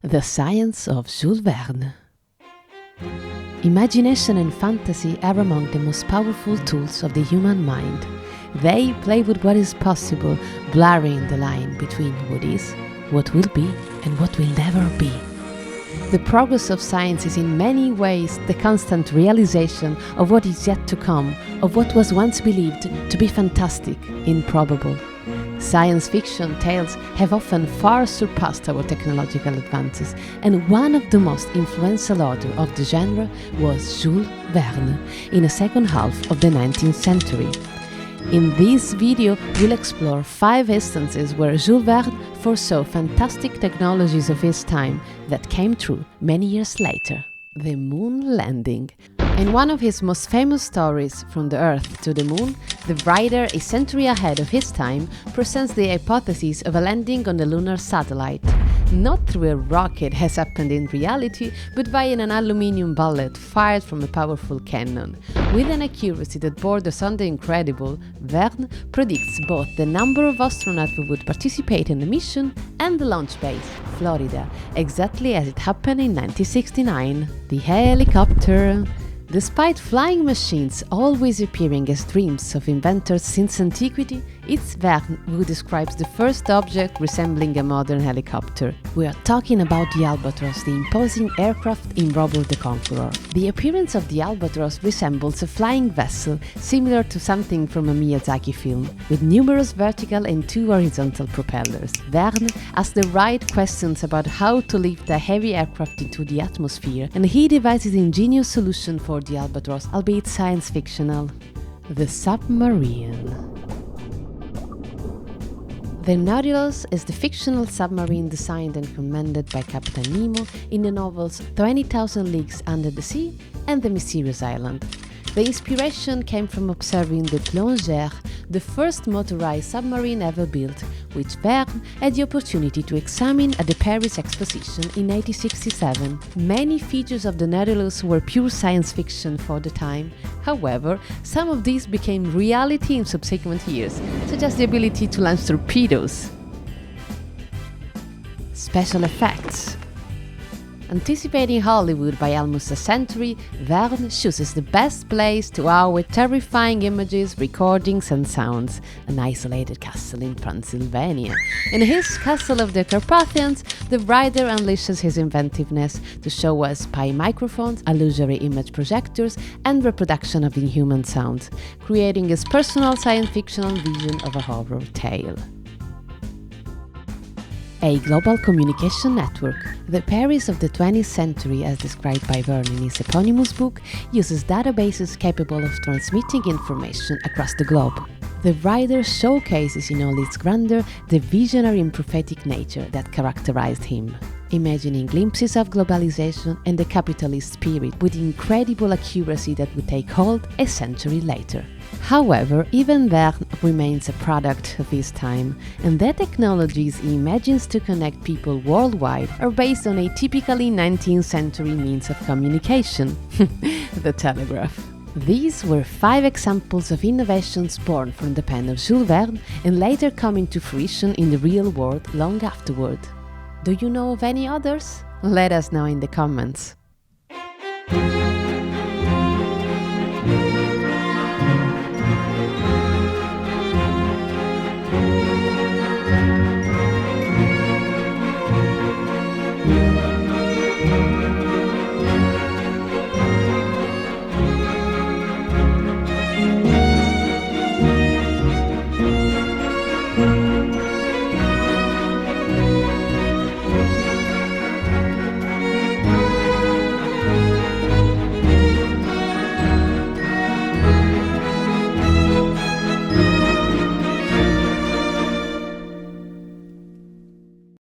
The Science of Jules Verne. Imagination and fantasy are among the most powerful tools of the human mind. They play with what is possible, blurring the line between what is, what will be, and what will never be. The progress of science is in many ways the constant realization of what is yet to come, of what was once believed to be fantastic, improbable. Science fiction tales have often far surpassed our technological advances, and one of the most influential authors of the genre was Jules Verne in the second half of the 19th century. In this video, we'll explore 5 instances where Jules Verne foresaw fantastic technologies of his time that came true many years later. The moon landing. In one of his most famous stories, From the Earth to the Moon, the writer, a century ahead of his time, presents the hypothesis of a landing on the lunar satellite. Not through a rocket as happened in reality, but via an aluminium bullet fired from a powerful cannon. With an accuracy that borders on the incredible, Verne predicts both the number of astronauts who would participate in the mission and the launch base, Florida, exactly as it happened in 1969. The helicopter. Despite flying machines always appearing as dreams of inventors since antiquity, it's Verne who describes the first object resembling a modern helicopter. We are talking about the Albatross, the imposing aircraft in Robert the Conqueror. The appearance of the Albatross resembles a flying vessel similar to something from a Miyazaki film, with numerous vertical and 2 horizontal propellers. Verne asks the right questions about how to lift a heavy aircraft into the atmosphere, and he devises an ingenious solution for the Albatross, albeit science fictional. The submarine. The Nautilus is the fictional submarine designed and commanded by Captain Nemo in the novels 20,000 Leagues Under the Sea and The Mysterious Island. The inspiration came from observing the Calogiuri, the first motorized submarine ever built, which Verne had the opportunity to examine at the Paris Exposition in 1867. Many features of the Nautilus were pure science fiction for the time. However, some of these became reality in subsequent years, such as the ability to launch torpedoes. Special effects. Anticipating Hollywood by almost a century, Verne chooses the best place to wow with terrifying images, recordings and sounds. An isolated castle in Transylvania. In his Castle of the Carpathians, the writer unleashes his inventiveness to show us spy microphones, illusory image projectors and reproduction of inhuman sounds, creating his personal science fictional vision of a horror tale. A global communication network. The Paris of the 20th century, as described by Verne in his eponymous book, uses databases capable of transmitting information across the globe. The writer showcases in all its grandeur the visionary and prophetic nature that characterized him, imagining glimpses of globalization and the capitalist spirit with incredible accuracy that would take hold a century later. However, even Verne remains a product of his time, and the technologies he imagines to connect people worldwide are based on a typically 19th century means of communication, the telegraph. These were 5 examples of innovations born from the pen of Jules Verne and later coming to fruition in the real world long afterward. Do you know of any others? Let us know in the comments.